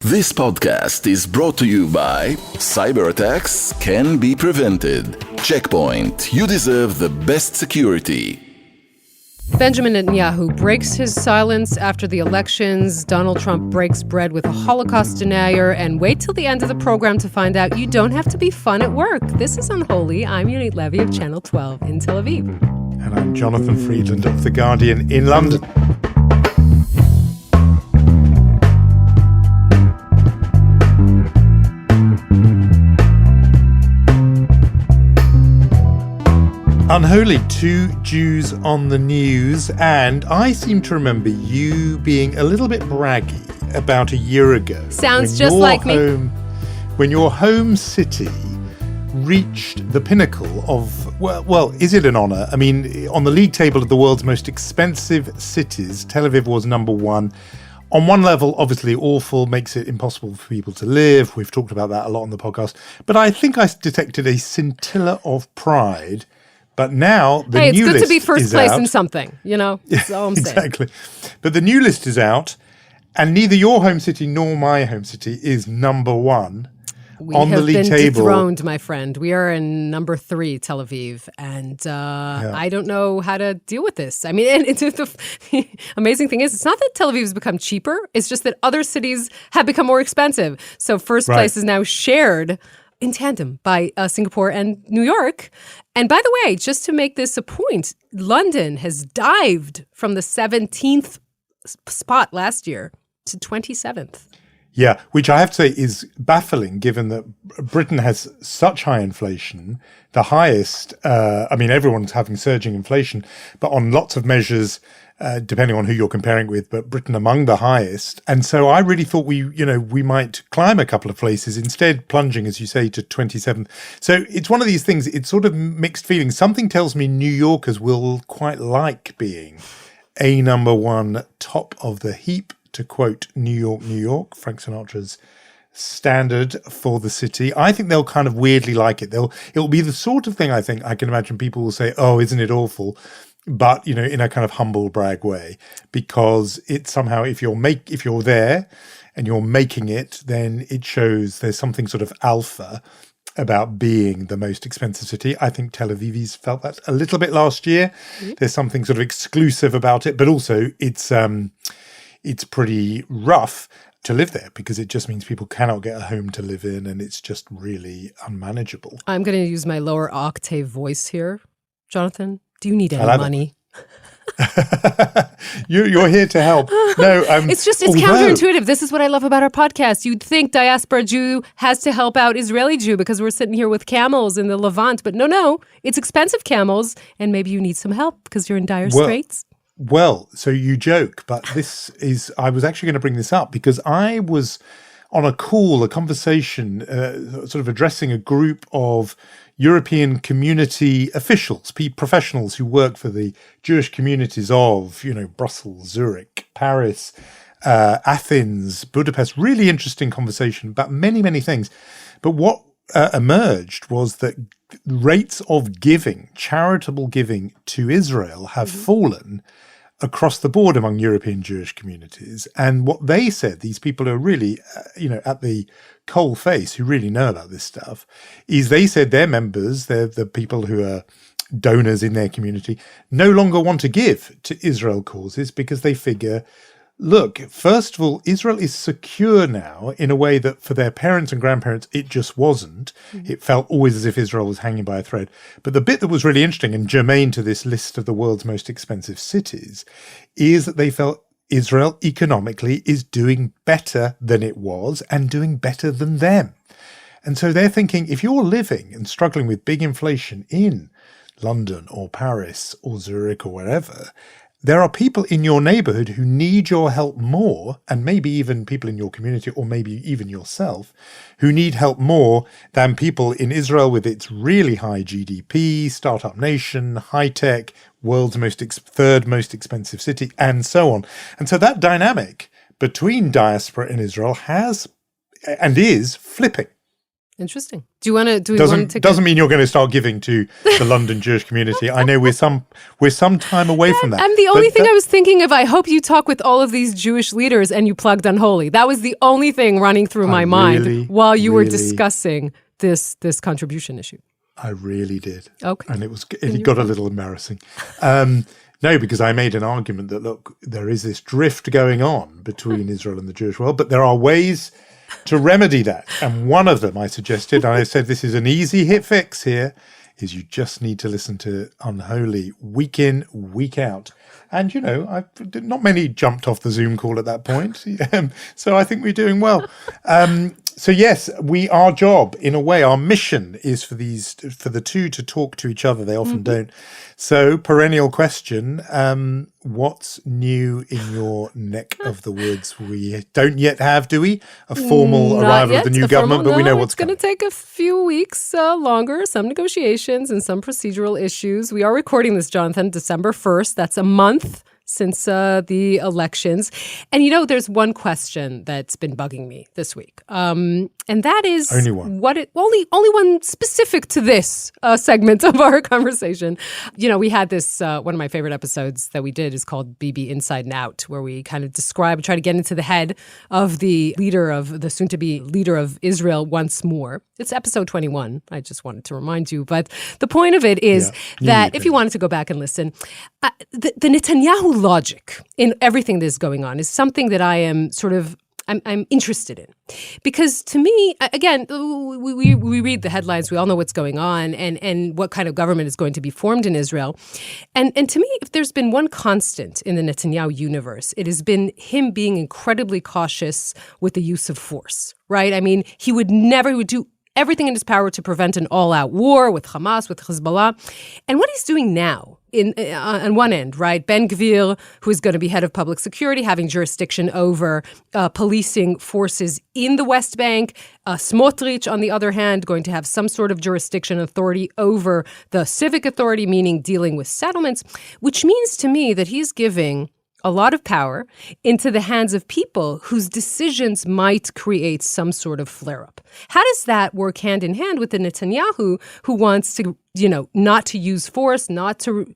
This podcast is brought to you by Cyber attacks can be prevented. Checkpoint. You deserve the best security. Benjamin Netanyahu breaks his silence after the elections. Donald Trump breaks bread with a Holocaust denier. And wait till the end of the program to find out you don't have to be fun at work. This is Unholy. I'm Yonit Levy of Channel 12 in Tel Aviv. And I'm Jonathan Friedland of The Guardian in London. Unholy, two Jews on the news, and I seem to remember you being a little bit braggy about a year ago. Sounds just like me. When your home city reached the pinnacle of, well, is it an honor? I mean, on the league table of the world's most expensive cities, Tel Aviv was number one. On one level, obviously awful, makes it impossible for people to live. We've talked about that a lot on the podcast. But I think I detected a scintilla of pride. But now the new list is out. Hey, it's good to be first place in something, you know? That's all I'm saying. Exactly. But the new list is out, and neither your home city nor my home city is number one on the league table. We have been dethroned, my friend. We are in number 3, Tel Aviv, and I don't know how to deal with this. I mean, and the amazing thing is, it's not that Tel Aviv has become cheaper. It's just that other cities have become more expensive. So first place is now shared in tandem by Singapore and New York. And by the way, just to make this a point, London has dived from the 17th spot last year to 27th. Yeah, which I have to say is baffling given that Britain has such high inflation, the highest, everyone's having surging inflation, but on lots of measures, depending on who you're comparing with, but Britain among the highest. And so I really thought we might climb a couple of places, instead plunging, as you say, to 27th. So it's one of these things, it's sort of mixed feelings. Something tells me New Yorkers will quite like being a number one, top of the heap, to quote New York, New York, Frank Sinatra's standard for the city. I think they'll kind of weirdly like it. It'll be the sort of thing I think I can imagine people will say, oh, isn't it awful? But, in a kind of humble brag way, because it's somehow, if you're there and you're making it, then it shows there's something sort of alpha about being the most expensive city. I think Tel Avivis felt that a little bit last year. Mm-hmm. There's something sort of exclusive about it, but also it's pretty rough to live there because it just means people cannot get a home to live in and it's just really unmanageable. I'm going to use my lower octave voice here, Jonathan. Do you need any money? You're here to help. No, it's counterintuitive. This is what I love about our podcast. You'd think diaspora Jew has to help out Israeli Jew because we're sitting here with camels in the Levant, but no, it's expensive camels, and maybe you need some help because you're in dire straits. Well, so you joke, but I was actually going to bring this up because I was on a conversation, sort of addressing a group of European community officials, professionals who work for the Jewish communities of, Brussels, Zurich, Paris, Athens, Budapest. Really interesting conversation about many, many things. But what emerged was that rates of giving, charitable giving to Israel have fallen across the board among European Jewish communities. And what they said, these people who are really, at the coal face, who really know about this stuff, is they said their members, the people who are donors in their community, no longer want to give to Israel causes because they figure, look, first of all, Israel is secure now in a way that for their parents and grandparents, it just wasn't. Mm-hmm. It felt always as if Israel was hanging by a thread. But the bit that was really interesting and germane to this list of the world's most expensive cities is that they felt Israel economically is doing better than it was and doing better than them. And so they're thinking, if you're living and struggling with big inflation in London or Paris or Zurich or wherever, there are people in your neighborhood who need your help more, and maybe even people in your community or maybe even yourself, who need help more than people in Israel with its really high GDP, startup nation, high tech, world's third most expensive city, and so on. And so that dynamic between diaspora and Israel has and is flipping. Interesting. Do we want to take doesn't mean you're going to start giving to the London Jewish community. I know we're some time away from that. And the only thing I was thinking of, I hope you talk with all of these Jewish leaders and you plugged Unholy. That was the only thing running through my mind while you were discussing this contribution issue. I really did. Okay. And it got a little embarrassing. No, because I made an argument that, look, there is this drift going on between Israel and the Jewish world, but there are ways to remedy that. And one of them I suggested, and I said this is an easy hit fix here, is you just need to listen to Unholy week in, week out. And, not many jumped off the Zoom call at that point. So I think we're doing well. So yes, our job, in a way, our mission is for the two to talk to each other. They often don't. So perennial question, what's new in your neck of the woods? We don't yet have, do we? A formal arrival of the new government, but we know what's coming. It's going to take a few weeks longer, some negotiations and some procedural issues. We are recording this, Jonathan, December 1st. That's a month since the elections. And, there's one question that's been bugging me this week. And that is only one. Only one specific to this segment of our conversation. We had this, one of my favorite episodes that we did is called Bibi Inside and Out, where we kind of try to get into the head of the soon-to-be leader of Israel once more. It's episode 21. I just wanted to remind you. But the point of it is that if you wanted to go back and listen, the Netanyahu logic in everything that's going on is something that I am I'm interested in. Because to me, again, we read the headlines, we all know what's going on and what kind of government is going to be formed in Israel. And to me, if there's been one constant in the Netanyahu universe, it has been him being incredibly cautious with the use of force, right? I mean, he would do everything in his power to prevent an all-out war with Hamas, with Hezbollah. And what he's doing now, on one end, right? Ben Gvir, who is going to be head of public security, having jurisdiction over policing forces in the West Bank. Smotrich, on the other hand, going to have some sort of jurisdiction authority over the civic authority, meaning dealing with settlements, which means to me that he's giving a lot of power into the hands of people whose decisions might create some sort of flare-up. How does that work hand in hand with the Netanyahu who wants to, not to use force, not to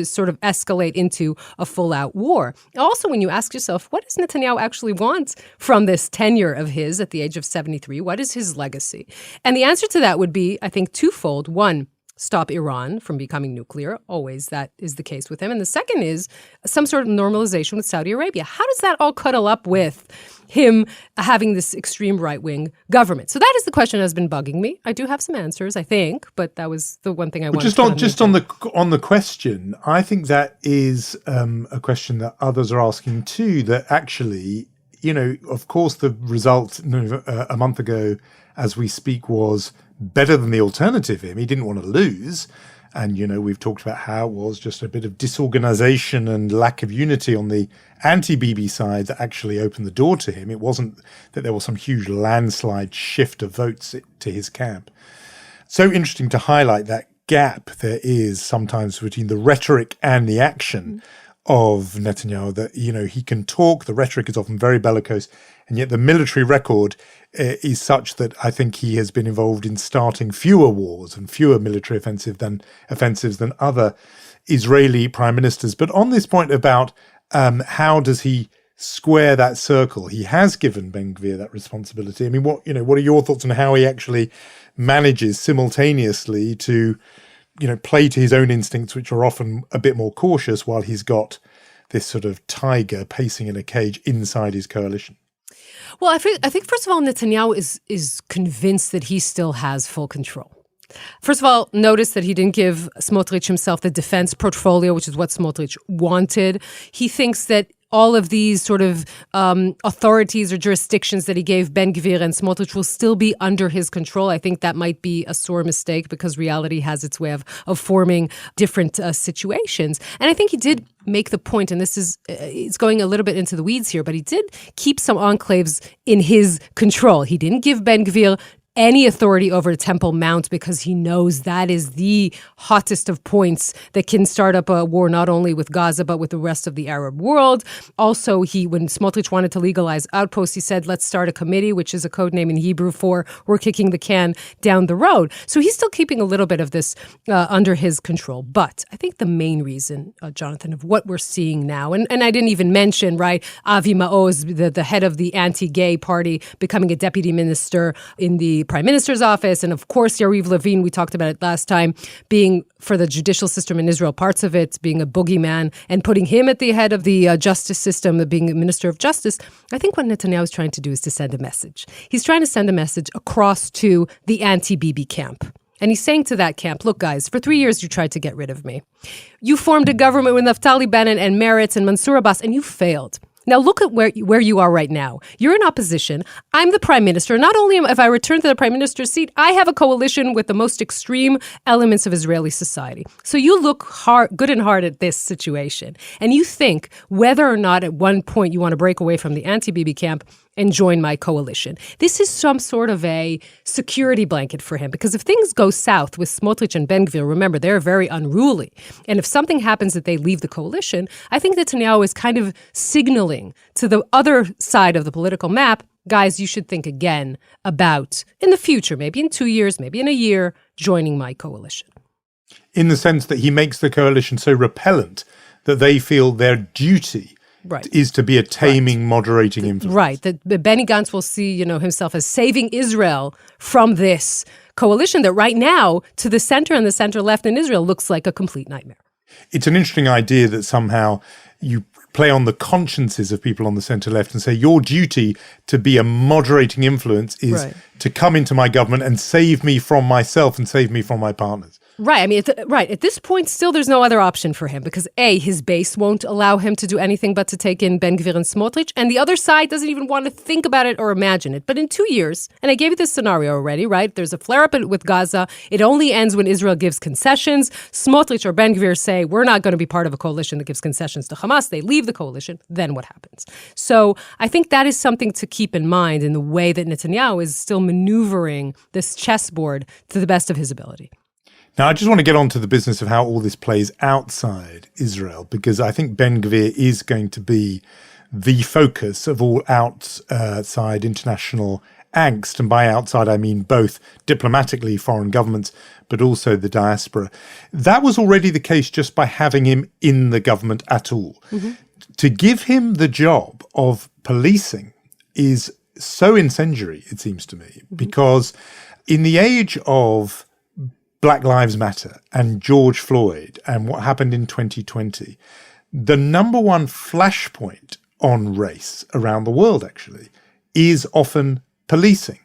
sort of escalate into a full-out war? Also, when you ask yourself, what does Netanyahu actually want from this tenure of his at the age of 73? What is his legacy? And the answer to that would be, I think, twofold. One, stop Iran from becoming nuclear. Always that is the case with him. And the second is some sort of normalization with Saudi Arabia. How does that all cuddle up with him having this extreme right-wing government? So that is the question that has been bugging me. I do have some answers, I think, but that was the one thing I wanted to just on the question, I think that is a question that others are asking too, that actually, of course, the result a month ago as we speak was better than the alternative him. He didn't want to lose. And, we've talked about how it was just a bit of disorganization and lack of unity on the anti-Bibi side that actually opened the door to him. It wasn't that there was some huge landslide shift of votes to his camp. So interesting to highlight that gap there is sometimes between the rhetoric and the action of Netanyahu, that, he can talk, the rhetoric is often very bellicose, and yet the military record is such that I think he has been involved in starting fewer wars and fewer military offensives than other Israeli prime ministers. But on this point about how does he square that circle, he has given Ben Gvir that responsibility. I mean, what are your thoughts on how he actually manages simultaneously to play to his own instincts, which are often a bit more cautious, while he's got this sort of tiger pacing in a cage inside his coalition? Well, I think first of all, Netanyahu is convinced that he still has full control. First of all, notice that he didn't give Smotrich himself the defense portfolio, which is what Smotrich wanted. He thinks that all of these sort of authorities or jurisdictions that he gave Ben Gvir and Smotrich will still be under his control. I think that might be a sore mistake because reality has its way of forming different situations. And I think he did make the point, and this is, it's going a little bit into the weeds here, but he did keep some enclaves in his control. He didn't give Ben Gvir any authority over Temple Mount because he knows that is the hottest of points that can start up a war not only with Gaza but with the rest of the Arab world. Also, when Smotrich wanted to legalize outposts, he said, let's start a committee, which is a code name in Hebrew for we're kicking the can down the road. So he's still keeping a little bit of this under his control. But I think the main reason, Jonathan, of what we're seeing now, and I didn't even mention, right, Avi Maoz, the head of the anti-gay party, becoming a deputy minister in the prime minister's office. And of course, Yariv Levin, we talked about it last time, being for the judicial system in Israel, parts of it being a boogeyman and putting him at the head of the justice system, being a minister of justice. I think what Netanyahu is trying to do is to send a message. He's trying to send a message across to the anti-Bibi camp. And he's saying to that camp, look, guys, for 3 years you tried to get rid of me. You formed a government with Naftali Bennett and Meretz and Mansour Abbas, and you failed. Now look at where you are right now. You're in opposition. I'm the prime minister. Not only if I return to the prime minister's seat, I have a coalition with the most extreme elements of Israeli society. So you look good and hard at this situation. And you think whether or not at one point you want to break away from the anti-Bibi camp and join my coalition. This is some sort of a security blanket for him, because if things go south with Smotrich and Ben Gvir, remember, they're very unruly. And if something happens that they leave the coalition, I think Netanyahu is kind of signaling to the other side of the political map, guys, you should think again about, in the future, maybe in 2 years, maybe in a year, joining my coalition. In the sense that he makes the coalition so repellent that they feel their duty is to be a taming, moderating influence. Right. That Benny Gantz will see, himself as saving Israel from this coalition that right now, to the center and the center left in Israel, looks like a complete nightmare. It's an interesting idea that somehow you play on the consciences of people on the center left and say your duty to be a moderating influence is to come into my government and save me from myself and save me from my partners. Right. I mean, at this point, still, there's no other option for him because A, his base won't allow him to do anything but to take in Ben Gvir and Smotrich, and the other side doesn't even want to think about it or imagine it. But in 2 years, and I gave you this scenario already, right? There's a flare-up with Gaza. It only ends when Israel gives concessions. Smotrich or Ben Gvir say, we're not going to be part of a coalition that gives concessions to Hamas. They leave the coalition. Then what happens? So I think that is something to keep in mind in the way that Netanyahu is still maneuvering this chessboard to the best of his ability. Now, I just want to get on to the business of how all this plays outside Israel, because I think Ben Gvir is going to be the focus of all outside international angst. And by outside, I mean both diplomatically, foreign governments, but also the diaspora. That was already the case just by having him in the government at all. Mm-hmm. To give him the job of policing is so incendiary, it seems to me, because in the age of Black Lives Matter and George Floyd and what happened in 2020, the number one flashpoint on race around the world, actually, is often policing.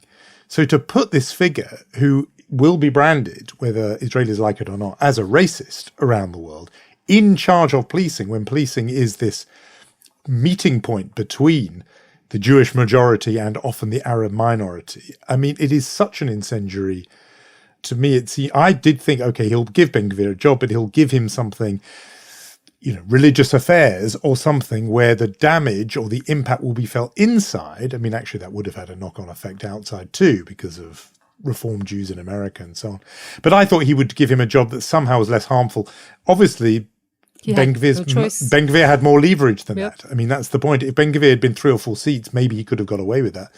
So to put this figure, who will be branded, whether Israelis like it or not, as a racist around the world, in charge of policing, when policing is this meeting point between the Jewish majority and often the Arab minority, I mean, it is such an incendiary. To me, I did think, okay, he'll give Ben Gvir a job, but he'll give him something, religious affairs or something where the damage or the impact will be felt inside. I mean, actually, that would have had a knock-on effect outside too, because of Reform Jews in America and so on. But I thought he would give him a job that somehow was less harmful. Obviously, Ben Gvir had more leverage than that. I mean, that's the point. If Ben Gvir had been 3 or 4 seats, maybe he could have got away with that.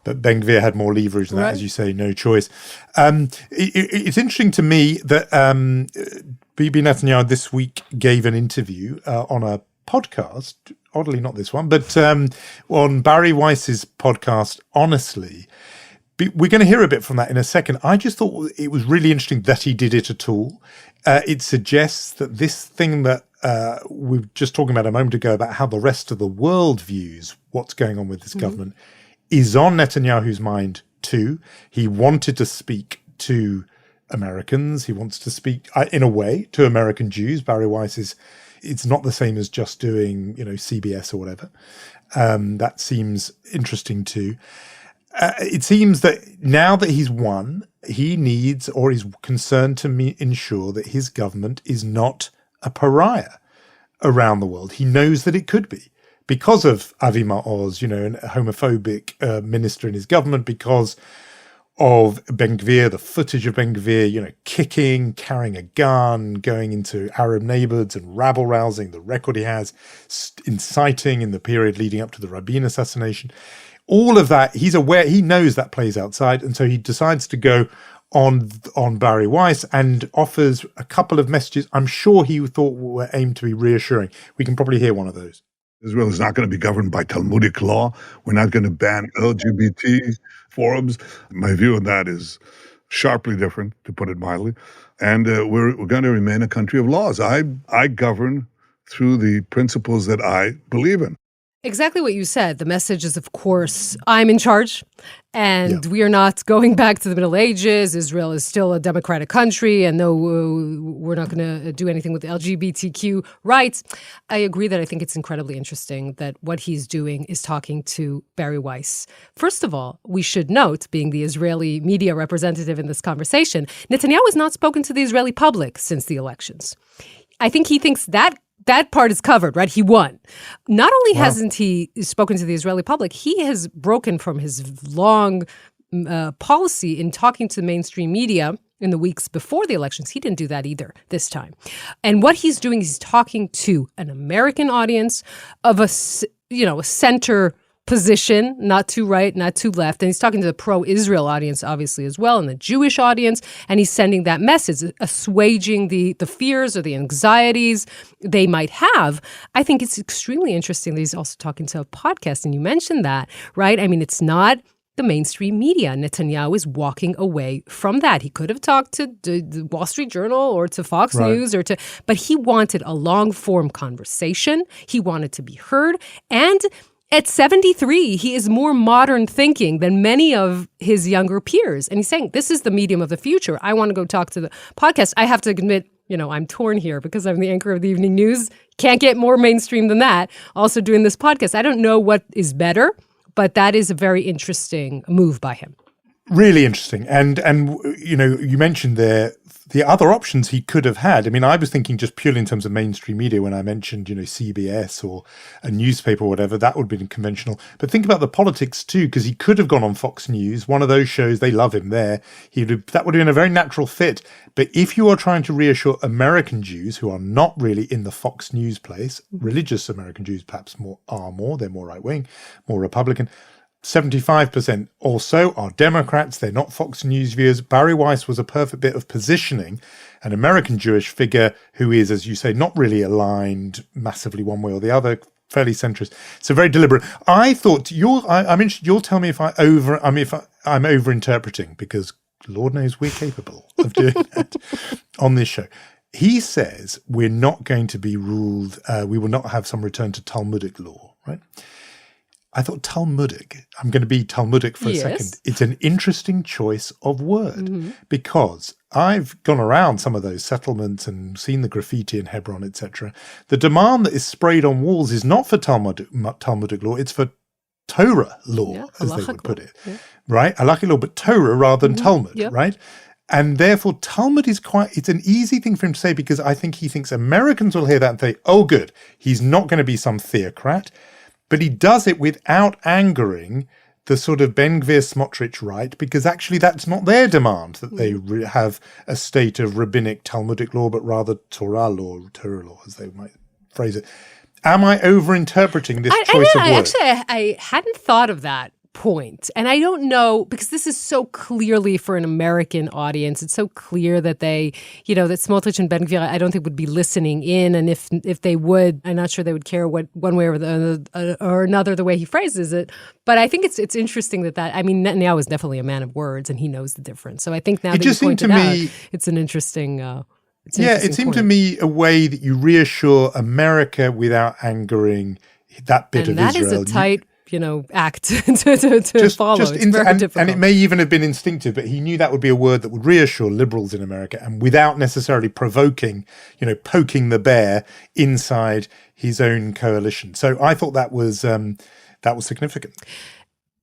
But Ben Gvir had more leverage than that, as you say, no choice. It's interesting to me that Bibi Netanyahu this week gave an interview on a podcast, oddly not this one, but on Bari Weiss's podcast, Honestly. We're going to hear a bit from that in a second. I just thought it was really interesting that he did it at all. It suggests that this thing that we were just talking about a moment ago about how the rest of the world views what's going on with this government is on Netanyahu's mind too. He wanted to speak to Americans. He wants to speak, in a way, to American Jews. Bari Weiss it's not the same as just doing, CBS or whatever. That seems interesting too. It seems that now that he's won, he needs or is concerned to ensure that his government is not a pariah around the world. He knows that it could be. Because of Avi Maoz, a homophobic minister in his government, because of Ben-Gvir, the footage of Ben-Gvir, kicking, carrying a gun, going into Arab neighborhoods and rabble-rousing, the record he has, inciting in the period leading up to the Rabin assassination. All of that, he's aware, he knows that plays outside, and so he decides to go on Bari Weiss and offers a couple of messages I'm sure he thought were aimed to be reassuring. We can probably hear one of those. Israel is not going to be governed by Talmudic law. We're not going to ban LGBT forums. My view on that is sharply different, to put it mildly. And we're going to remain a country of laws. I govern through the principles that I believe in. Exactly what you said. The message is, of course, I'm in charge, and we are not going back to the Middle Ages. Israel is still a democratic country, and no, we're not going to do anything with the LGBTQ rights. I agree that I think it's incredibly interesting that what he's doing is talking to Bari Weiss. First of all, we should note, being the Israeli media representative in this conversation, Netanyahu has not spoken to the Israeli public since the elections. I think he thinks that part is covered, right? He won. Not only hasn't he spoken to the Israeli public, he has broken from his long policy in talking to the mainstream media in the weeks before the elections. He didn't do that either this time. And what he's doing is he's talking to an American audience of a center position, not too right, not too left. And he's talking to the pro-Israel audience, obviously, as well, and the Jewish audience. And he's sending that message, assuaging the fears or the anxieties they might have. I think it's extremely interesting that he's also talking to a podcast. And you mentioned that, right? I mean, it's not the mainstream media. Netanyahu is walking away from that. He could have talked to the Wall Street Journal or to Fox News but he wanted a long-form conversation. He wanted to be heard. And at 73, he is more modern thinking than many of his younger peers. And he's saying, this is the medium of the future. I want to go talk to the podcast. I have to admit, I'm torn here because I'm the anchor of the evening news. Can't get more mainstream than that. Also doing this podcast. I don't know what is better, but that is a very interesting move by him. Really interesting. And you mentioned there the other options he could have had. I mean, I was thinking just purely in terms of mainstream media when I mentioned, CBS or a newspaper or whatever, that would have been conventional. But think about the politics too, because he could have gone on Fox News, one of those shows, they love him there. That would have been a very natural fit. But if you are trying to reassure American Jews who are not really in the Fox News place, religious American Jews perhaps they're more right-wing, more Republican, 75% or so are Democrats. They're not Fox News viewers. Bari Weiss was a perfect bit of positioning an American Jewish figure who is, as you say, not really aligned massively one way or the other, fairly centrist. So very deliberate. I thought I'm interested. You'll tell me if I'm overinterpreting, because Lord knows we're capable of doing that on this show. He says we're not going to be ruled. We will not have some return to Talmudic law, right? I thought Talmudic. I'm going to be Talmudic for a second. It's an interesting choice of word because I've gone around some of those settlements and seen the graffiti in Hebron, etc. The demand that is sprayed on walls is not for Talmudic law. It's for Torah law, as they would put it, right? Halakhic law, but Torah rather than Talmud, right? And therefore, Talmud is it's an easy thing for him to say because I think he thinks Americans will hear that and say, oh, good, he's not going to be some theocrat. But he does it without angering the sort of Ben-Gvir Smotrich right, because actually that's not their demand, that they have a state of rabbinic Talmudic law, but rather Torah law, as they might phrase it. Am I overinterpreting this choice of words? Actually, I hadn't thought of that point. And I don't know, because this is so clearly for an American audience, it's so clear that they, that Smotrich and Ben-Gvir, I don't think would be listening in. And if they would, I'm not sure they would care one way or another the way he phrases it. But I think it's interesting that Netanyahu is definitely a man of words and he knows the difference. So I think now that you pointed out, it's an interesting it seemed to me a way that you reassure America without angering that bit of Israel. And that is a tight act to follow. It's very difficult. And it may even have been instinctive, but he knew that would be a word that would reassure liberals in America and without necessarily provoking, poking the bear inside his own coalition. So I thought that was significant.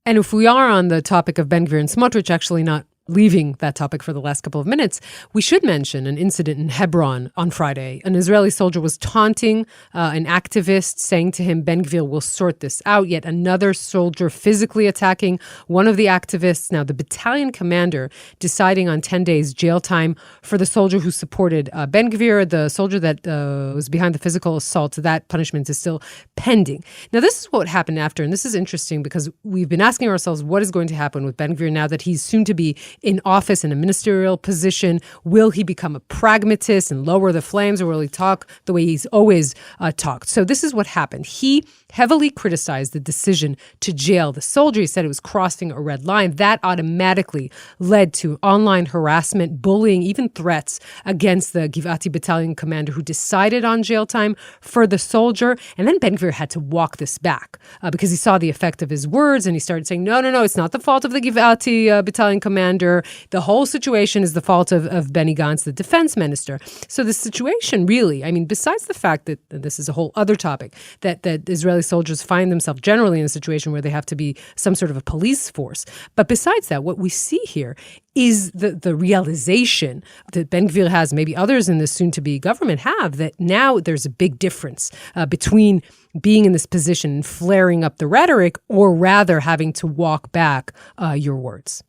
And if we are on the topic of Ben-Gvir and Smotrich, actually not leaving that topic for the last couple of minutes, we should mention an incident in Hebron on Friday. An Israeli soldier was taunting an activist, saying to him, Ben Gvir will sort this out. Yet another soldier physically attacking one of the activists. Now, the battalion commander deciding on 10 days jail time for the soldier who supported Ben Gvir, the soldier that was behind the physical assault. That punishment is still pending. Now, this is what happened after, and this is interesting because we've been asking ourselves what is going to happen with Ben Gvir now that he's soon to be in office in a ministerial position. Will he become a pragmatist and lower the flames, or will he talk the way he's always talked? So this is what happened. He heavily criticized the decision to jail the soldier. He said it was crossing a red line. That automatically led to online harassment, bullying, even threats against the Givati battalion commander who decided on jail time for the soldier. And then Ben Gvir had to walk this back because he saw the effect of his words, and he started saying, no, it's not the fault of the Givati battalion commander. The whole situation is the fault of Benny Gantz, the defense minister. So the situation really, I mean, besides the fact that this is a whole other topic, that Israeli soldiers find themselves generally in a situation where they have to be some sort of a police force. But besides that, what we see here is the realization that Ben Gvir has, maybe others in this soon-to-be government have, that now there's a big difference between being in this position and flaring up the rhetoric, or rather having to walk back your words.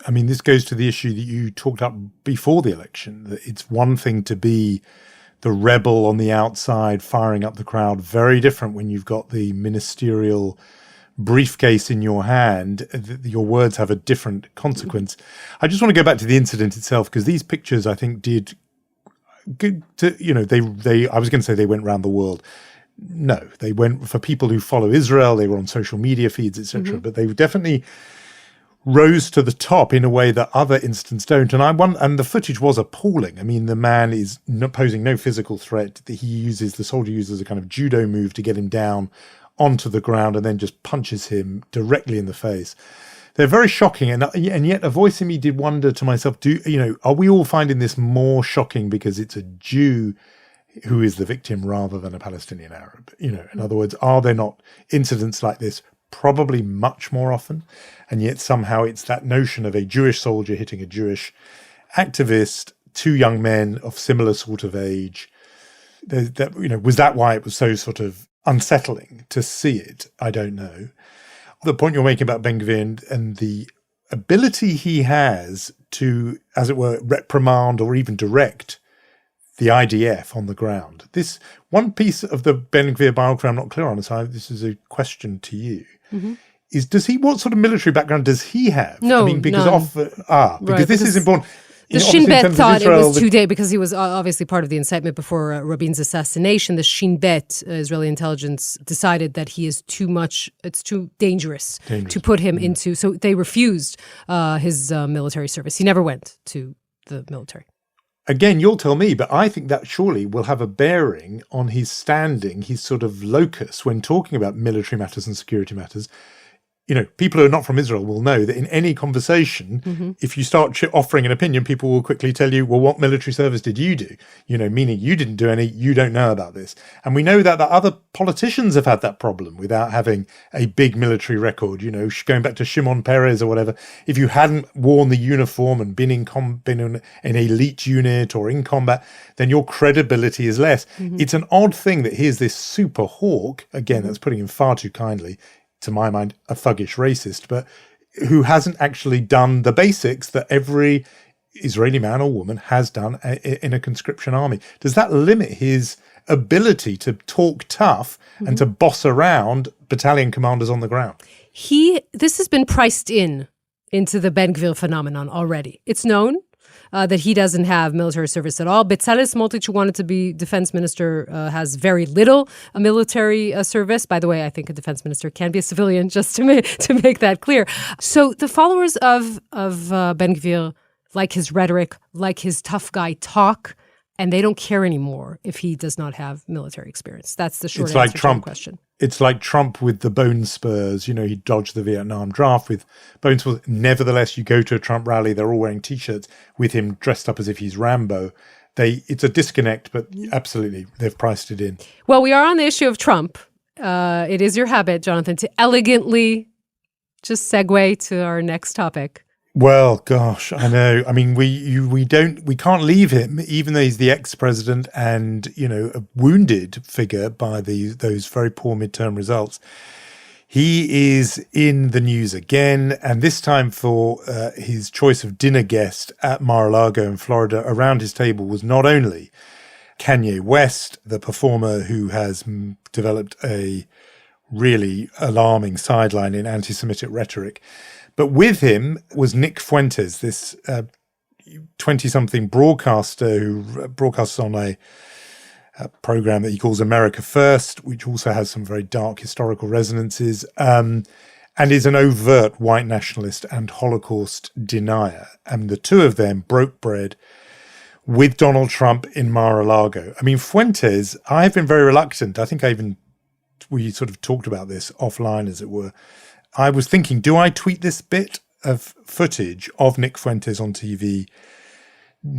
I mean, this goes to the issue that you talked up before the election, that it's one thing to be the rebel on the outside firing up the crowd, very different when you've got the ministerial briefcase in your hand. Your words have a different consequence. I just want to go back to the incident itself, because these pictures, I think, did good to, I was going to say they went around the world. No, they went for people who follow Israel. They were on social media feeds, etc. But they definitely rose to the top in a way that other incidents don't. And the footage was appalling. I mean, the man is posing no physical threat. The soldier uses a kind of judo move to get him down onto the ground and then just punches him directly in the face. They're very shocking. And yet a voice in me did wonder to myself, are we all finding this more shocking because it's a Jew who is the victim rather than a Palestinian Arab? In other words, are there not incidents like this probably much more often? And yet somehow it's that notion of a Jewish soldier hitting a Jewish activist, two young men of similar sort of age. Was that why it was so sort of unsettling to see it? I don't know. The point you're making about Ben Gvir and the ability he has to, as it were, reprimand or even direct the IDF on the ground. This one piece of the Ben Gvir biography I'm not clear on, so this is a question to you. What sort of military background does he have? No, because this is important. The Shin Bet thought it was 2 days because he was obviously part of the incitement before Rabin's assassination. The Shin Bet, Israeli intelligence, decided that he is it's too dangerous to put him into. So they refused his military service. He never went to the military. Again, you'll tell me, but I think that surely will have a bearing on his standing, his sort of locus when talking about military matters and security matters. People who are not from Israel will know that in any conversation, if you start offering an opinion, people will quickly tell you, well, what military service did you do? Meaning you didn't do any, you don't know about this. And we know that other politicians have had that problem without having a big military record, going back to Shimon Peres or whatever. If you hadn't worn the uniform and been in an elite unit or in combat, then your credibility is less. It's an odd thing that here's this super hawk, again, that's putting him far too kindly, to my mind, a thuggish racist, but who hasn't actually done the basics that every Israeli man or woman has done in a conscription army. Does that limit his ability to talk tough and to boss around battalion commanders on the ground? This has been priced into the Ben Gvir phenomenon already. It's known that he doesn't have military service at all. Bezalel Smotrich, who wanted to be defense minister, has very little military service. By the way, I think a defense minister can be a civilian, just to make that clear. So the followers of Ben Gvir like his rhetoric, like his tough guy talk, and they don't care anymore if he does not have military experience. That's the short answer to the question. It's like Trump with the bone spurs. He dodged the Vietnam draft with bone spurs. Nevertheless, you go to a Trump rally, they're all wearing T-shirts with him dressed up as if he's Rambo. It's a disconnect, but absolutely, they've priced it in. Well, we are on the issue of Trump. It is your habit, Jonathan, to elegantly just segue to our next topic. Well, gosh, I know. I mean, we can't leave him, even though he's the ex-president and, a wounded figure by those very poor midterm results. He is in the news again, and this time for his choice of dinner guest at Mar-a-Lago in Florida. Around his table was not only Kanye West, the performer who has developed a really alarming sideline in anti-Semitic rhetoric, but with him was Nick Fuentes, this 20-something broadcaster who broadcasts on a program that he calls America First, which also has some very dark historical resonances, and is an overt white nationalist and Holocaust denier. And the two of them broke bread with Donald Trump in Mar-a-Lago. I mean, Fuentes, I've been very reluctant. I think we sort of talked about this offline, as it were. I was thinking, do I tweet this bit of footage of Nick Fuentes on TV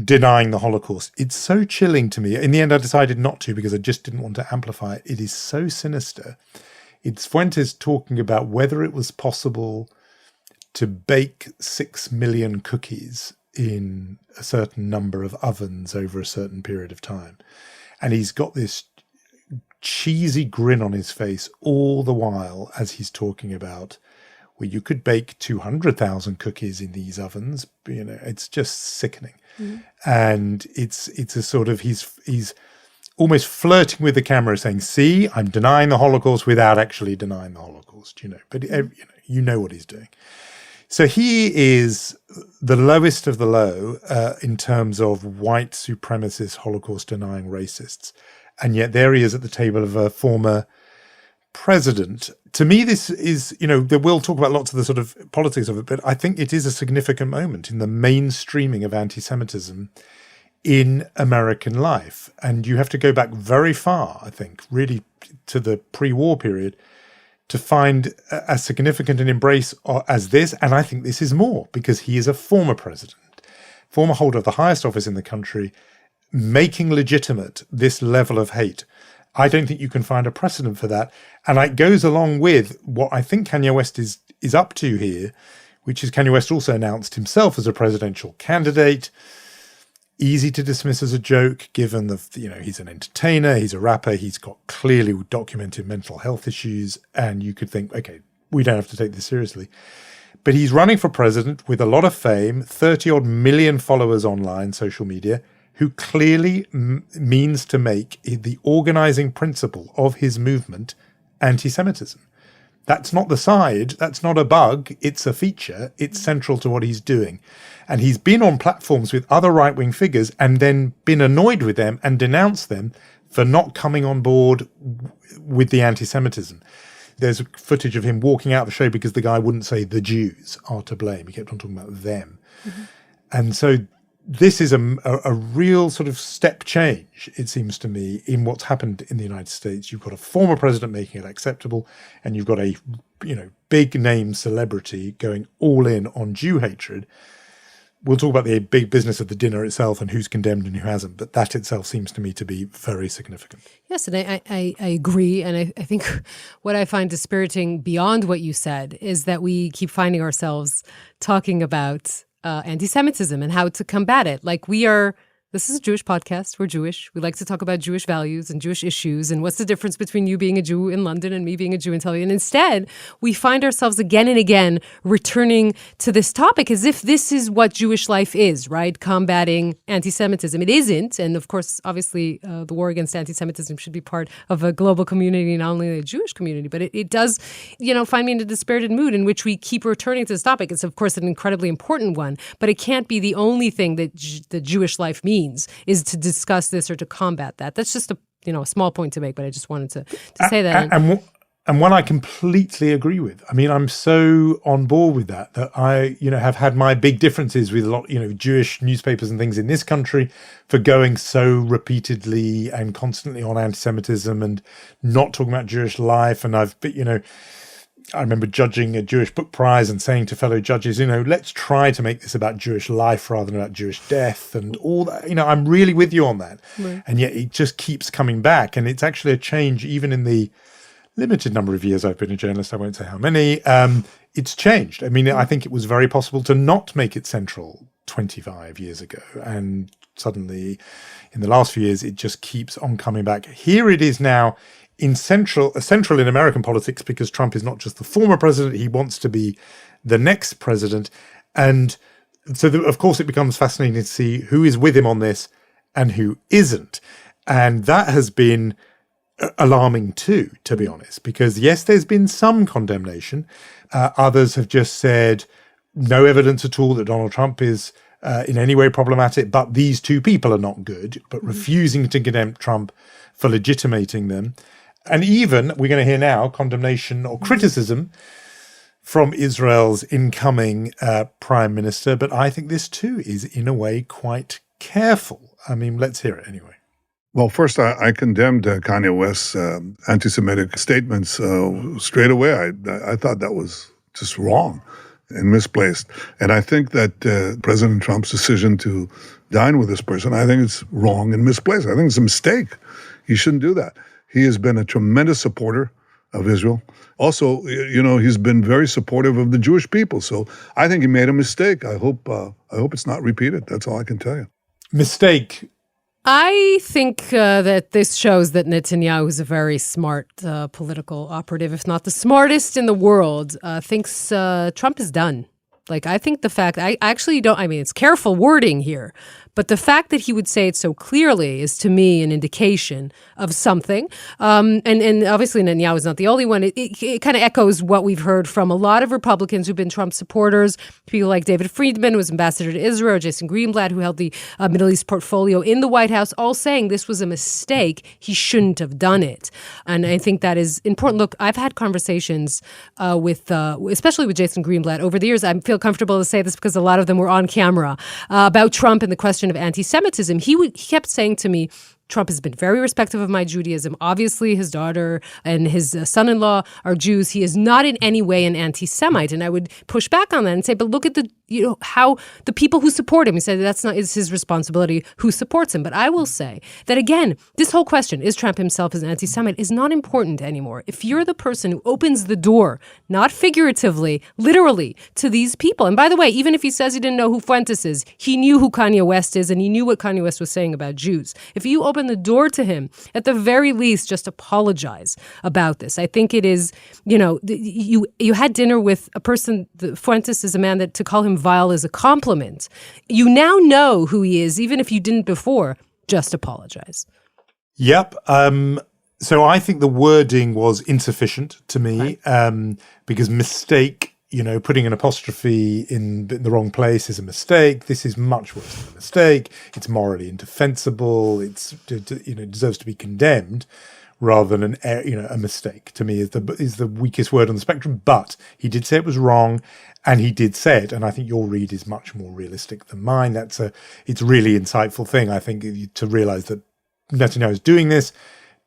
denying the Holocaust? It's so chilling to me. In the end, I decided not to because I just didn't want to amplify it. It is so sinister. It's Fuentes talking about whether it was possible to bake 6 million cookies in a certain number of ovens over a certain period of time. And he's got this cheesy grin on his face all the while as he's talking about, well, you could bake 200,000 cookies in these ovens. It's just sickening. And it's a sort of, he's almost flirting with the camera saying, see, I'm denying the Holocaust without actually denying the Holocaust, but you know what he's doing. So he is the lowest of the low in terms of white supremacist Holocaust denying racists. And yet there he is at the table of a former president. To me, this is, we'll talk about lots of the sort of politics of it, but I think it is a significant moment in the mainstreaming of anti-Semitism in American life. And you have to go back very far, I think, really to the pre-war period to find as significant an embrace as this. And I think this is more because he is a former president, former holder of the highest office in the country, making legitimate this level of hate. I don't think you can find a precedent for that. And it goes along with what I think Kanye West is up to here, which is Kanye West also announced himself as a presidential candidate. Easy to dismiss as a joke, given he's an entertainer, he's a rapper, he's got clearly documented mental health issues, and you could think, okay, we don't have to take this seriously. But he's running for president with a lot of fame, 30-odd million followers online, social media, who clearly means to make the organizing principle of his movement anti-Semitism. That's not the side, that's not a bug, it's a feature, it's central to what he's doing. And he's been on platforms with other right-wing figures and then been annoyed with them and denounced them for not coming on board with the anti-Semitism. There's footage of him walking out of the show because the guy wouldn't say the Jews are to blame. He kept on talking about them. Mm-hmm. And so this is a real sort of step change, it seems to me, in what's happened in the United States. You've got a former president making it acceptable, and you've got a big name celebrity going all in on Jew hatred. We'll talk about the big business of the dinner itself and who's condemned and who hasn't, but that itself seems to me to be very significant. Yes, and I agree. And I think what I find dispiriting beyond what you said is that we keep finding ourselves talking about anti-Semitism and how to combat it. This is a Jewish podcast. We're Jewish. We like to talk about Jewish values and Jewish issues and what's the difference between you being a Jew in London and me being a Jew in Tel Aviv. And instead, we find ourselves again and again returning to this topic as if this is what Jewish life is, right? Combating anti-Semitism. It isn't. And of course, obviously, the war against anti-Semitism should be part of a global community, not only a Jewish community. But it does, find me in a dispirited mood in which we keep returning to this topic. It's, of course, an incredibly important one, but it can't be the only thing that the Jewish life means. Is to discuss this or to combat that. That's just a small point to make, but I just wanted to say that. And one I completely agree with. I mean, I'm so on board with that I have had my big differences with a lot Jewish newspapers and things in this country for going so repeatedly and constantly on anti-Semitism and not talking about Jewish life. And I remember judging a Jewish book prize and saying to fellow judges, let's try to make this about Jewish life rather than about Jewish death and all that. I'm really with you on that. Right. And yet it just keeps coming back. And it's actually a change even in the limited number of years I've been a journalist, I won't say how many, it's changed. I mean, I think it was very possible to not make it central 25 years ago. And suddenly, in the last few years, it just keeps on coming back. Here it is now central in American politics, because Trump is not just the former president, he wants to be the next president. And so, of course, it becomes fascinating to see who is with him on this and who isn't. And that has been alarming too, to be honest, because yes, there's been some condemnation. Others have just said no evidence at all that Donald Trump is in any way problematic, but these two people are not good, but refusing to condemn Trump for legitimating them. And even, we're going to hear now, condemnation or criticism from Israel's incoming prime minister. But I think this too is, in a way, quite careful. I mean, let's hear it anyway. Well, first, I condemned Kanye West's anti-Semitic statements straight away. I thought that was just wrong and misplaced. And I think that President Trump's decision to dine with this person, I think it's wrong and misplaced. I think it's a mistake. He shouldn't do that. He has been a tremendous supporter of Israel. Also, he's been very supportive of the Jewish people. So I think he made a mistake. I hope it's not repeated. That's all I can tell you. Mistake. I think that this shows that Netanyahu is a very smart political operative, if not the smartest in the world, thinks Trump is done. Like, I think the fact, I actually don't, I mean, it's careful wording here, but the fact that he would say it so clearly is, to me, an indication of something. And obviously Netanyahu is not the only one. It kind of echoes what we've heard from a lot of Republicans who've been Trump supporters, people like David Friedman, who was ambassador to Israel, or Jason Greenblatt, who held the Middle East portfolio in the White House, all saying this was a mistake. He shouldn't have done it. And I think that is important. Look, I've had conversations with, especially with Jason Greenblatt over the years. I feel comfortable to say this because a lot of them were on camera, about Trump and the question of anti-Semitism. He kept saying to me, Trump has been very respectful of my Judaism. Obviously, his daughter and his son-in-law are Jews. He is not in any way an anti-Semite. And I would push back on that and say, but look at how the people who support him. He said it's his responsibility who supports him. But I will say that, again, this whole question, is Trump himself an anti-Semite, is not important anymore. If you're the person who opens the door, not figuratively, literally, to these people. And by the way, even if he says he didn't know who Fuentes is, he knew who Kanye West is, and he knew what Kanye West was saying about Jews. If you open the door to him, at the very least, just apologize about this. I think it is, you had dinner with a person, Fuentes is a man that to call him vile is a compliment. You now know who he is, even if you didn't before. Just apologize. Yep. So I think the wording was insufficient to me, right. Because mistake, putting an apostrophe in the wrong place is a mistake. This is much worse than a mistake. It's morally indefensible. It's, deserves to be condemned rather than a mistake. To me, is the weakest word on the spectrum. But he did say it was wrong, and he did say it. And I think your read is much more realistic than mine. It's really insightful thing, I think, to realize that Netanyahu is doing this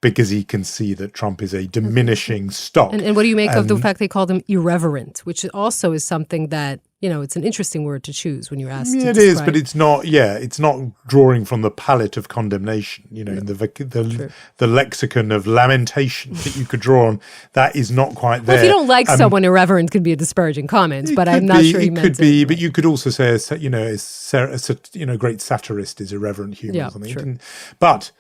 because he can see that Trump is a diminishing stock. And what do you make of the fact they called him irreverent, which also is something that, it's an interesting word to choose when you're asked to describe. It is, but it's not drawing from the palette of condemnation, in the lexicon of lamentation that you could draw on. That is not quite there. Well, if you don't like someone, irreverent could be a disparaging comment, but I'm not sure he meant it. It could be, but you could also say, a great satirist is irreverent humor or something. Sure. But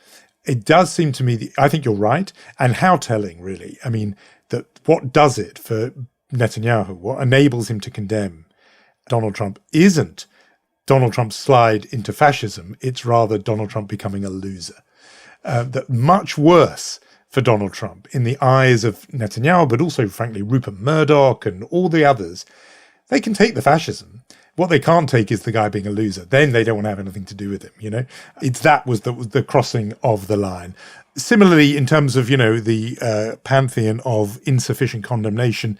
it does seem to me, I think you're right, and how telling, really. I mean, that what does it for Netanyahu, what enables him to condemn Donald Trump isn't Donald Trump's slide into fascism, it's rather Donald Trump becoming a loser. That much worse for Donald Trump in the eyes of Netanyahu, but also, frankly, Rupert Murdoch and all the others. They can take the fascism. What they can't take is the guy being a loser. Then they don't want to have anything to do with him, That was the crossing of the line. Similarly, in terms of, the pantheon of insufficient condemnation,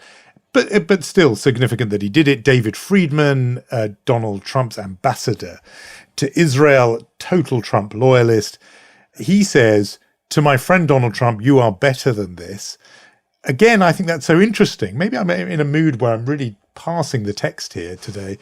but still significant that he did it. David Friedman, Donald Trump's ambassador to Israel, total Trump loyalist. He says, to my friend Donald Trump, you are better than this. Again, I think that's so interesting. Maybe I'm in a mood where I'm really parsing the text here today.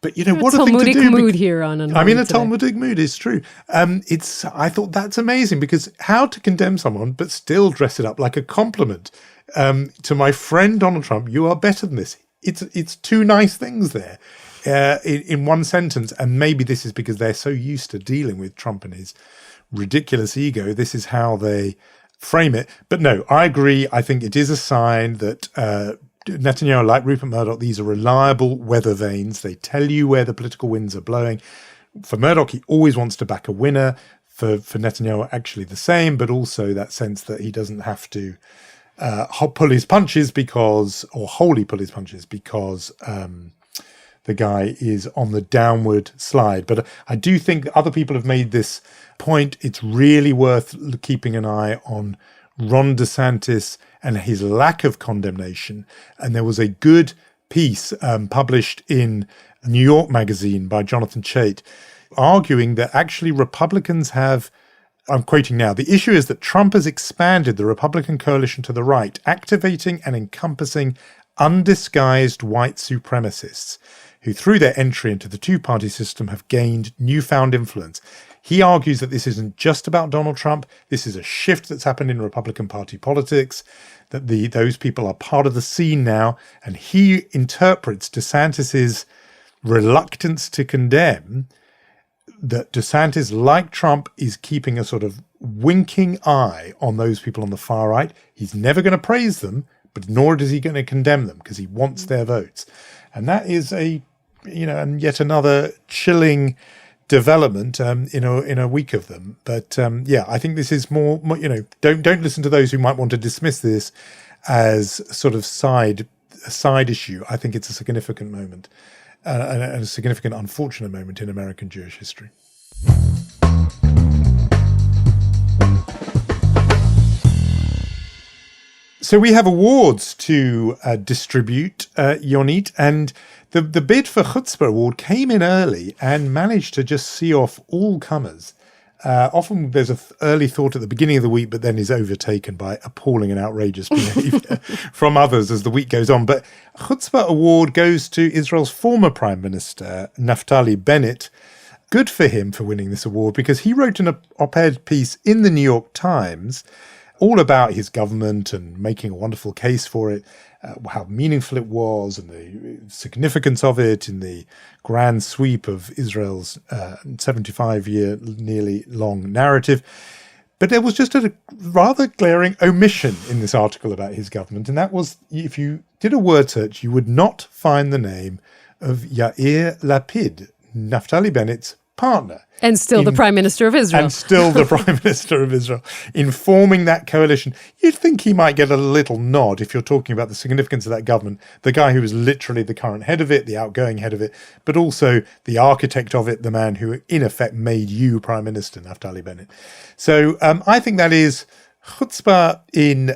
But what a thing to do. Talmudic mood here on I'm in a Talmudic mood, it's true. I thought that's amazing, because how to condemn someone but still dress it up like a compliment to my friend Donald Trump. You are better than this. It's two nice things there in one sentence. And maybe this is because they're so used to dealing with Trump and his ridiculous ego. This is how they frame it. But no, I agree. I think it is a sign that Netanyahu, like Rupert Murdoch, these are reliable weather vanes. They tell you where the political winds are blowing. For Murdoch, he always wants to back a winner. For Netanyahu, actually the same, but also that sense that he doesn't have to pull his punches wholly pull his punches because the guy is on the downward slide. But I do think other people have made this point. It's really worth keeping an eye on Ron DeSantis and his lack of condemnation. And there was a good piece published in New York Magazine by Jonathan Chait arguing that actually Republicans have, I'm quoting now, the issue is that Trump has expanded the Republican coalition to the right, activating and encompassing undisguised white supremacists who through their entry into the two-party system have gained newfound influence. He argues that this isn't just about Donald Trump. This is a shift that's happened in Republican Party politics, that those people are part of the scene now. And he interprets DeSantis's reluctance to condemn that DeSantis, like Trump, is keeping a sort of winking eye on those people on the far right. He's never going to praise them, but nor is he going to condemn them because he wants their votes. And that is and yet another chilling development in a week of them. But I think this is more don't listen to those who might want to dismiss this as sort of a side issue. I think it's a significant moment and a significant unfortunate moment in American Jewish history. So we have awards to distribute, Yonit, and the bid for Chutzpah Award came in early and managed to just see off all comers. Often there's an early thought at the beginning of the week, but then is overtaken by appalling and outrageous behavior from others as the week goes on. But Chutzpah Award goes to Israel's former Prime Minister, Naftali Bennett. Good for him for winning this award, because he wrote an op-ed piece in the New York Times all about his government and making a wonderful case for it, how meaningful it was and the significance of it in the grand sweep of Israel's 75-year nearly long narrative. But there was just a rather glaring omission in this article about his government, and that was, if you did a word search, you would not find the name of Yair Lapid, Naftali Bennett's partner. And still the Prime Minister of Israel. And still the Prime Minister of Israel, in forming that coalition. You'd think he might get a little nod if you're talking about the significance of that government. The guy who is literally the current head of it, the outgoing head of it, but also the architect of it, the man who in effect made you Prime Minister, Naftali Bennett. So I think that is chutzpah in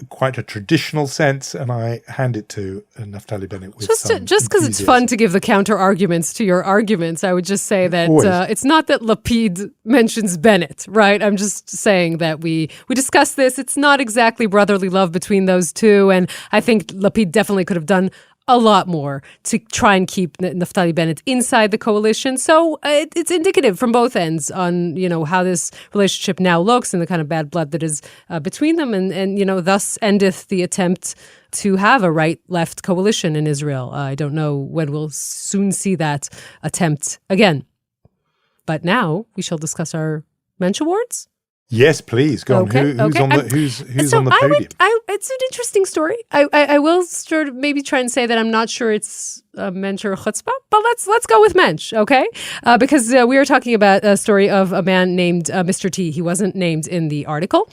quite a traditional sense, and I hand it to Naftali Bennett with just because it's fun to give the counter arguments to your arguments. I would just say that it's not that Lapid mentions Bennett, right? I'm just saying that we discussed this. It's not exactly brotherly love between those two, and I think Lapid definitely could have done a lot more to try and keep Naftali Bennett inside the coalition. So it's indicative from both ends on, how this relationship now looks and the kind of bad blood that is between them. And thus endeth the attempt to have a right-left coalition in Israel. I don't know when we'll soon see that attempt again. But now we shall discuss our Mensch Awards. Yes, please. Go on. Who's on the podium? It's an interesting story. I will sort of maybe try and say that I'm not sure it's Mensch or chutzpah, but let's go with Mensch, okay? Because we are talking about a story of a man named Mr. T. He wasn't named in the article,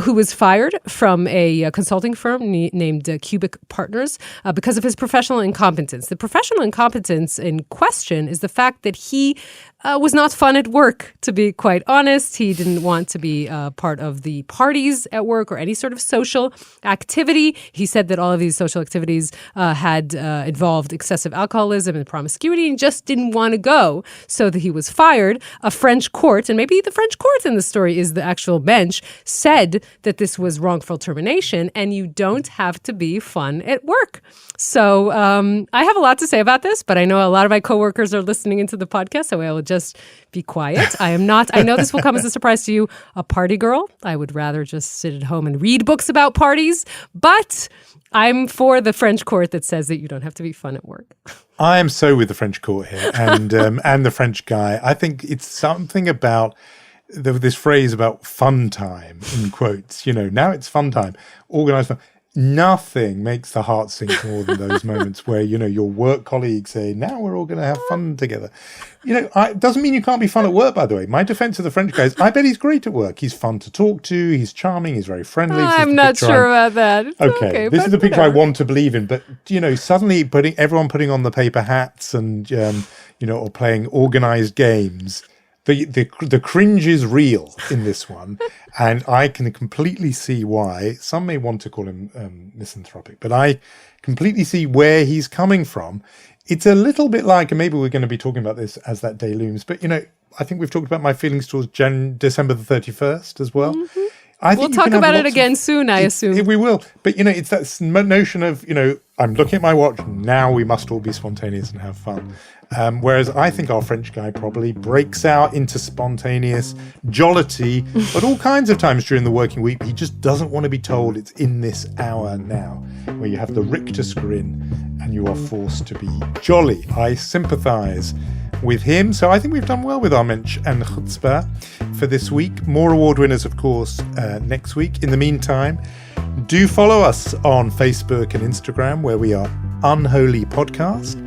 who was fired from a consulting firm named Cubic Partners because of his professional incompetence. The professional incompetence in question is the fact that he was not fun at work, to be quite honest. He didn't want to be be part of the parties at work or any sort of social activity. He said that all of these social activities had involved excessive alcoholism and promiscuity and just didn't want to go, so that he was fired. A French court, and maybe the French court in the story is the actual bench, said that this was wrongful termination and you don't have to be fun at work. So I have a lot to say about this, but I know a lot of my coworkers are listening into the podcast, so I will just be quiet. I am not, I know this will come as a surprise to you, a party girl. I would rather just sit at home and read books about parties, but I'm for the French court that says that you don't have to be fun at work. I am so with the French court here and the French guy. I think it's something about this phrase about fun time, in quotes, now it's fun time, organized fun. Nothing makes the heart sink more than those moments where, your work colleagues say, now we're all going to have fun together. It doesn't mean you can't be fun at work, by the way. My defense of the French guy is, I bet he's great at work. He's fun to talk to. He's charming. He's very friendly. I'm not sure about that. Okay, this is the picture I want to believe in. But, suddenly everyone putting on the paper hats and, or playing organized games. The cringe is real in this one, and I can completely see why. Some may want to call him misanthropic, but I completely see where he's coming from. It's a little bit like, and maybe we're going to be talking about this as that day looms, but, I think we've talked about my feelings towards December the 31st as well. Mm-hmm. We'll talk about it again soon, I assume. We will. But, it's that notion of, I'm looking at my watch, now we must all be spontaneous and have fun. Whereas I think our French guy probably breaks out into spontaneous jollity at all kinds of times during the working week. He just doesn't want to be told it's in this hour now, where you have the Richter grin and you are forced to be jolly. I sympathize with him. So I think we've done well with our Mensch and Chutzpah for this week. More award winners, of course, next week. In the meantime, do follow us on Facebook and Instagram, where we are Unholy Podcast.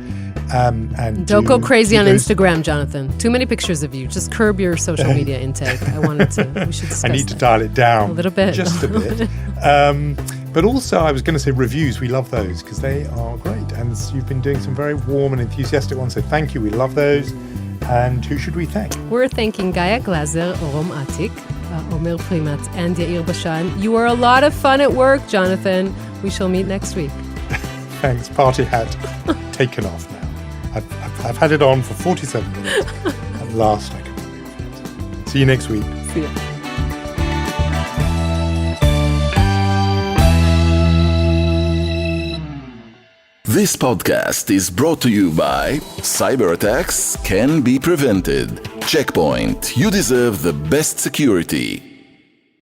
And don't go crazy on Instagram, Jonathan. Too many pictures of you. Just curb your social media intake. We should discuss I need to dial it down. A little bit. Just a bit. But also, I was going to say reviews. We love those because they are great. And you've been doing some very warm and enthusiastic ones. So thank you. We love those. And who should we thank? We're thanking Gaia Glazer, Rom Atik, Omer Primat, and Yair Bashan. You are a lot of fun at work, Jonathan. We shall meet next week. Thanks. Party hat taken off now. I've had it on for 47 minutes. At last I can remove it. See you next week. See ya. This podcast is brought to you by Cyber attacks can be prevented. Checkpoint. You deserve the best security.